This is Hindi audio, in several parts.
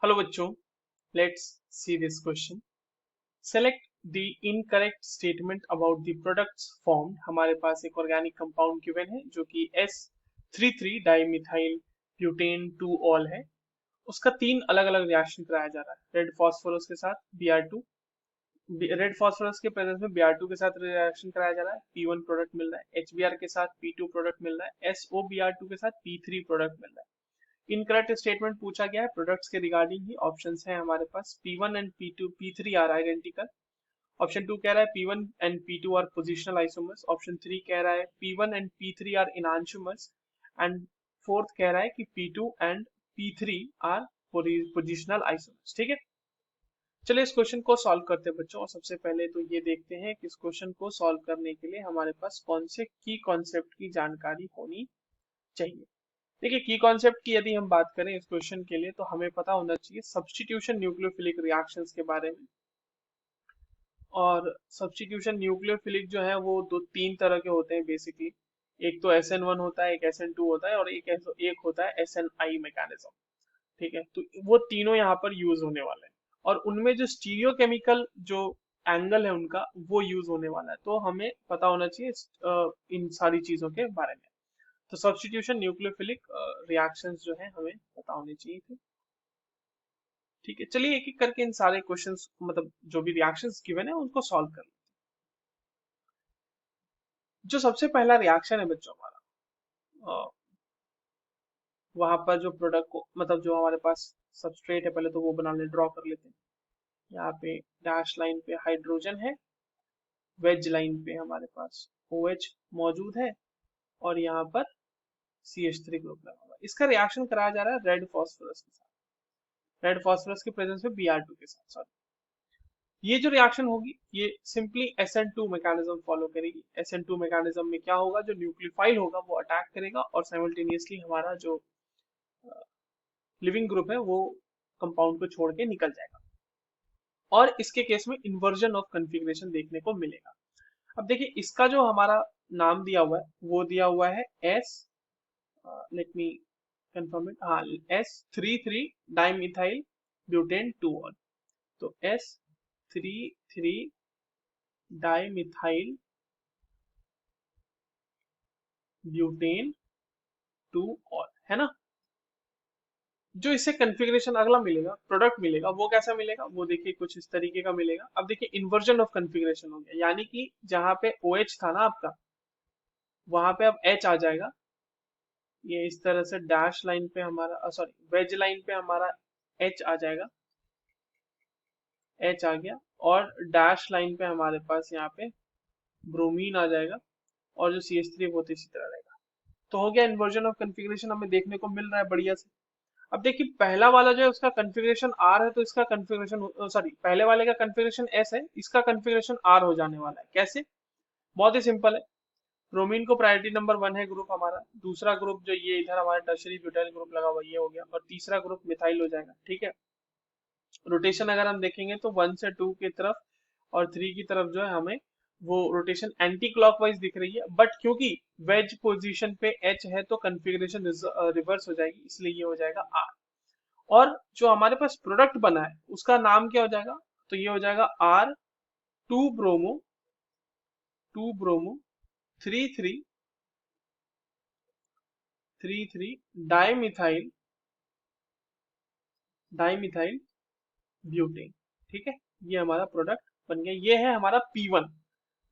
हेलो बच्चों, let's see this question. Select the incorrect statement about the products formed. हमारे पास एक ऑर्गेनिक कंपाउंड गिवन है जो कि S33 डाइमिथाइल ब्यूटेन 2 ऑल है। उसका तीन अलग अलग रिएक्शन कराया जा रहा है। रेड फॉस्फोरस के साथ Br2, रेड फॉस्फोरस के प्रेजेंस में Br2 के साथ रिएक्शन कराया जा रहा है, P1 प्रोडक्ट मिल रहा है। HBr के साथ P2 प्रोडक्ट मिल रहा है, SOBr2 के साथ P3 प्रोडक्ट मिल रहा है। इनकरेक्ट स्टेटमेंट पूछा गया है प्रोडक्ट्स के रिगार्डिंग ही। ऑप्शंस हैं हमारे पास P1 and P2 P3 are identical. Option 2 कह रहा है P1 and P2 are positional isomers. Option 3 कह रहा है P1 and P3 are enantiomers. And fourth कह रहा है कि P2 and P3 are positional isomers. ठीक है, चलिए इस क्वेश्चन को सॉल्व करते हैं बच्चों। और सबसे पहले तो ये देखते हैं कि इस क्वेश्चन को सॉल्व करने के लिए हमारे पास कौन से की कॉन्सेप्ट की जानकारी होनी चाहिए। देखिए, की कॉन्सेप्ट की यदि हम बात करें इस क्वेश्चन के लिए तो हमें पता होना चाहिए सब्स्टिट्यूशन न्यूक्लियोफिलिक रिएक्शंस के बारे में। और सब्स्टिट्यूशन न्यूक्लियोफिलिक जो है वो दो तीन तरह के होते हैं बेसिकली। एक तो SN1 होता है, एक SN2 होता है, और एक होता है SNI मैकेनिज्म। ठीक है, तो वो तीनों यहाँ पर यूज होने वाले हैं। और उनमें जो स्टीरियोकेमिकल जो एंगल है उनका वो यूज होने वाला है, तो हमें पता होना चाहिए इन सारी चीजों के बारे में। तो सब्स्टिट्यूशन न्यूक्लियोफिलिक रिएक्शंस जो है हमें पता होनी चाहिए थी। ठीक है, चलिए एक एक करके इन सारे क्वेश्चंस मतलब जो भी रिएक्शंस गिवन है उनको सॉल्व कर लेते हैं। जो सबसे पहला रिएक्शन है बच्चों हमारा, वहां पर जो प्रोडक्ट को मतलब जो हमारे पास सबस्ट्रेट है, पहले तो वो बना ले, ड्रॉ कर लेते हैं। यहाँ पे डैश लाइन पे हाइड्रोजन है, वेज लाइन पे हमारे पास OH मौजूद है, और यहाँ पर CH3 ग्रुप लगा हुआ है। इसका रिएक्शन कराया जा रहा है रेड फॉस्फोरस के साथ, रेड फॉस्फोरस के प्रेजेंस में Br2 के साथ। सॉरी, ये जो रिएक्शन होगी ये सिंपली SN2 मैकेनिज्म फॉलो करेगी। SN2 मैकेनिज्म में क्या होगा, जो न्यूक्लियोफाइल होगा वो अटैक करेगा और साइमल्टेनियसली हमारा जो लिविंग ग्रुप है वो कंपाउंड को छोड़ के निकल जाएगा। और इसके केस में इन्वर्जन ऑफ कन्फिग्रेशन देखने को मिलेगा। अब देखिए, इसका जो हमारा नाम दिया हुआ है वो दिया हुआ है S, let me confirm it, हाँ, S33 डाइमिथाइल ब्यूटेन 2 ऑल। तो S33 डाइमिथाइल ब्यूटेन 2 ऑल है ना। जो इससे कन्फिग्रेशन अगला मिलेगा, प्रोडक्ट मिलेगा, वो कैसा मिलेगा, वो देखिए कुछ इस तरीके का मिलेगा। अब देखिए इन्वर्जन ऑफ कन्फिग्रेशन हो गया, यानी कि जहां पे OH था ना आपका, वहां पे अब H आ जाएगा। ये इस तरह से डैश लाइन पे हमारा, सॉरी, वेज लाइन पे हमारा H आ जाएगा, H आ गया। और डैश लाइन पे हमारे पास यहाँ पे ब्रोमीन आ जाएगा, और जो CH3 वो तो इसी तरह रहेगा। तो हो गया इन्वर्जन ऑफ कन्फिग्रेशन, हमें देखने को मिल रहा है बढ़िया से। अब देखिए, पहला वाला जो है उसका कन्फिग्रेशन R है, तो इसका कन्फिग्रेशन, सॉरी, पहले वाले का कन्फिग्रेशन S है, इसका कन्फिग्रेशन R हो जाने वाला है। कैसे? बहुत ही सिंपल है। ब्रोमीन को प्रायोरिटी नंबर 1 है ग्रुप हमारा, दूसरा ग्रुप जो ये इधर हमारा टर्शरी ब्यूटाइल ग्रुप लगा हुआ ये हो गया, और तीसरा ग्रुप मिथाइल हो जाएगा। ठीक है, रोटेशन अगर हम देखेंगे तो 1 से 2 की तरफ और 3 की तरफ जो है हमें वो रोटेशन एंटी क्लॉकवाइज दिख रही है, बट क्योंकि वेज पोजीशन पे H है तो कन्फिग्रेशन रिवर्स हो जाएगी, इसलिए ये हो जाएगा R। और जो हमारे पास प्रोडक्ट बना है उसका नाम क्या हो जाएगा, तो ये हो जाएगा R 2 bromo 33 dimethyl dimethyl butane. ठीक है, ये हमारा प्रोडक्ट बन गया, ये है हमारा P1।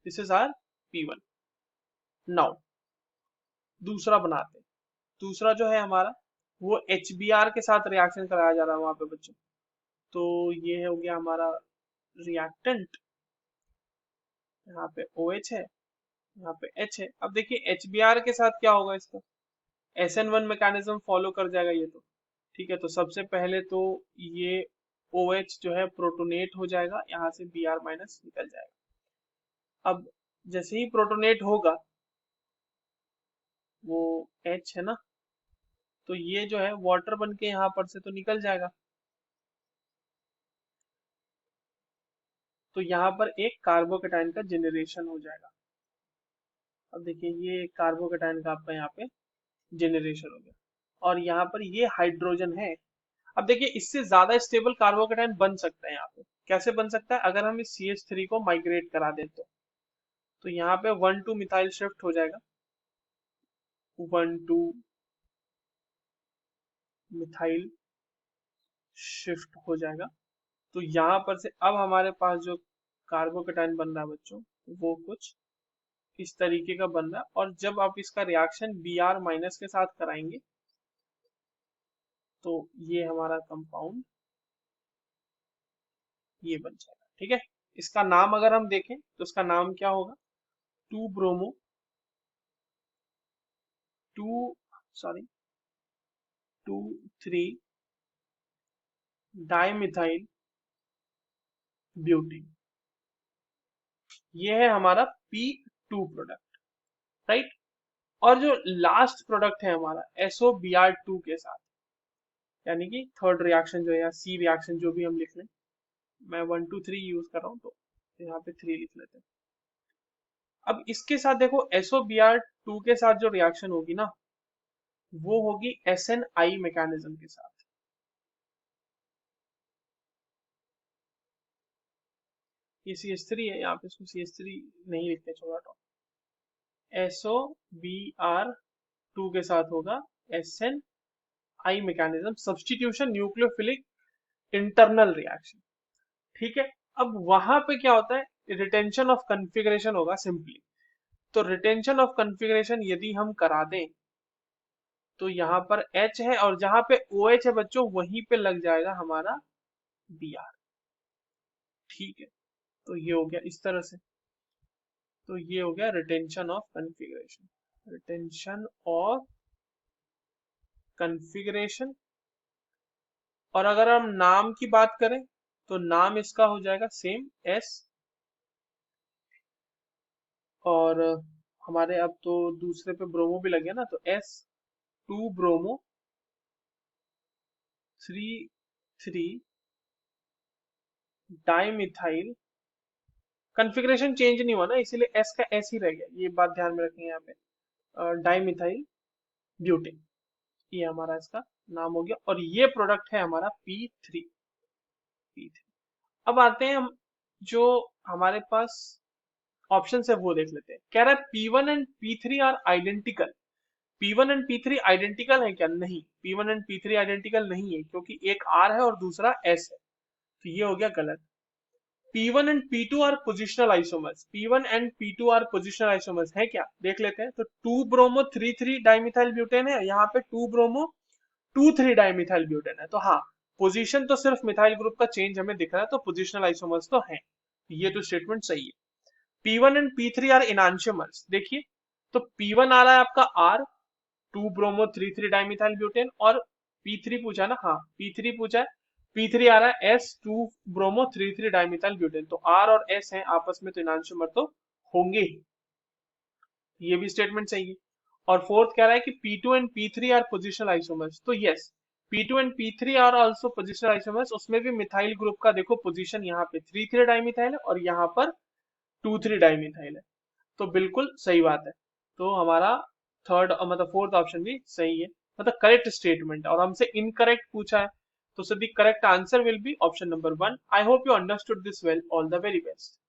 This is are P1। Now दूसरा बनाते हैं। दूसरा जो है हमारा वो HBr के साथ रिएक्शन कराया जा रहा है वहां पे बच्चों। तो ये हो गया हमारा रिएक्टेंट, यहाँ पे OH है, यहाँ पे H है। अब देखिए HBr के साथ क्या होगा, इसका SN1 मैकेनिज्म फॉलो कर जाएगा ये तो। ठीक है, तो सबसे पहले तो ये OH जो है प्रोटोनेट हो जाएगा, यहाँ से Br माइनस निकल जाएगा। अब जैसे ही प्रोटोनेट होगा वो H है ना, तो ये जो है वाटर बन के यहाँ पर से तो निकल जाएगा। तो यहाँ पर एक कार्बोकेटाइन का जनरेशन हो जाएगा। अब देखिए ये कार्बोकेटाइन का आपका यहाँ पे जनरेशन हो गया, और यहाँ पर ये हाइड्रोजन है। अब देखिए इससे ज्यादा स्टेबल कार्बोकेटाइन बन सकता है यहाँ पे। कैसे बन सकता है? अगर हम इस CH3 को माइग्रेट करा दें तो यहाँ पे 1,2 मिथाइल शिफ्ट हो जाएगा, 1,2 मिथाइल शिफ्ट हो जाएगा। तो यहाँ पर से अब हमारे पास जो कार्बोकेटाइन बन रहा है बच्चों, वो कुछ इस तरीके का बन रहा है। और जब आप इसका रिएक्शन Br माइनस के साथ कराएंगे तो ये हमारा कंपाउंड ये बन जाएगा। ठीक है, इसका नाम अगर हम देखें तो इसका नाम क्या होगा? 2 ब्रोमो 2 सॉरी 2,3 डाइमिथाइल ब्यूटेन। ये है हमारा P2 प्रोडक्ट, राइट। और जो लास्ट प्रोडक्ट है हमारा SOBr2 के साथ, यानी कि थर्ड रिएक्शन जो है या C रिएक्शन जो भी हम लिख लें, मैं 1 2 3 यूज कर रहा हूँ तो यहाँ पे 3 लिख लेते हैं। अब इसके साथ देखो SOBr2 के साथ जो रिएक्शन होगी ना, वो होगी SNI मैकेनिज्म के साथ। ये CH3 है, यहाँ पे इसको CH3 नहीं लिखते, छोड़ा हटाओ। SOBr2 के साथ होगा SNI mechanism, substitution nucleophilic internal reaction. ठीक है, अब वहां पे क्या होता है? रिटेंशन ऑफ कन्फिग्रेशन होगा सिंपली। तो रिटेंशन ऑफ कन्फिग्रेशन यदि हम करा दें तो यहाँ पर H है और जहां पे OH है बच्चों वहीं पे लग जाएगा हमारा Br। ठीक है, तो ये हो गया इस तरह से। तो ये हो गया retention of configuration, retention of configuration. और अगर हम नाम की बात करें तो नाम इसका हो जाएगा सेम S। और हमारे अब तो दूसरे पे ब्रोमो भी लगे ना, तो S2 bromo 3,3 dimethyl. Configuration change नहीं हुआ ना, इसीलिए S का S ही रह गया, ये बात ध्यान में रखें यहाँ पे। डाइमिथाइल ब्यूटेन, ये हमारा इसका नाम हो गया। और ये प्रोडक्ट है हमारा P3। अब आते हैं हम जो हमारे पास ऑप्शन है वो देख लेते हैं। कह रहा है P1 and P3 are identical. P1 and P3 identical है क्या? नहीं, P1 एंड P3 आइडेंटिकल नहीं है, क्योंकि एक R है और दूसरा S है, तो ये हो गया गलत। P1 and P2 are positional isomers. P1 and P2 are positional isomers है क्या? देख लेते हैं। तो 2 ब्रोमो 3,3 डाइमिथाइल ब्यूटेन है, यहाँ पे 2 ब्रोमो 2,3 डाइमिथाइल ब्यूटेन है। तो हाँ, पोजीशन तो सिर्फ मिथाइल ग्रुप का चेंज हमें दिख रहा है, तो पोजिशनल आइसोमर्स तो है, ये तो स्टेटमेंट सही है। P1 and P3 are इनांशियोमर्स। देखिए, तो P1 आ रहा है आपका R 2 ब्रोमो 3,3 डाइमिथाइल ब्यूटेन, और P3 पूछा ना, हाँ P3 पूछा है। P3 आ रहा है S 2 ब्रोमो 3,3 डाइमिथाइल ब्यूटेन, तो R और S हैं आपस में, तो इनांशियोमर तो होंगे ही, ये भी स्टेटमेंट सही है। और फोर्थ कह रहा है कि P2 and P3 are positional isomers, तो yes P2 and P3 are also positional isomers. उसमें भी मिथाइल ग्रुप का देखो पोजीशन, यहाँ पे 3,3 डाइमिथाइल है और यहाँ पर 2,3 डाइमिथाइल है, तो बिल्कुल सही बात है। तो हमारा थर्ड मतलब फोर्थ ऑप्शन भी सही है, मतलब करेक्ट स्टेटमेंट है। और हमसे इनकरेक्ट पूछा है, तो the correct answer will be option number 1। I hope you understood this well. All the very best.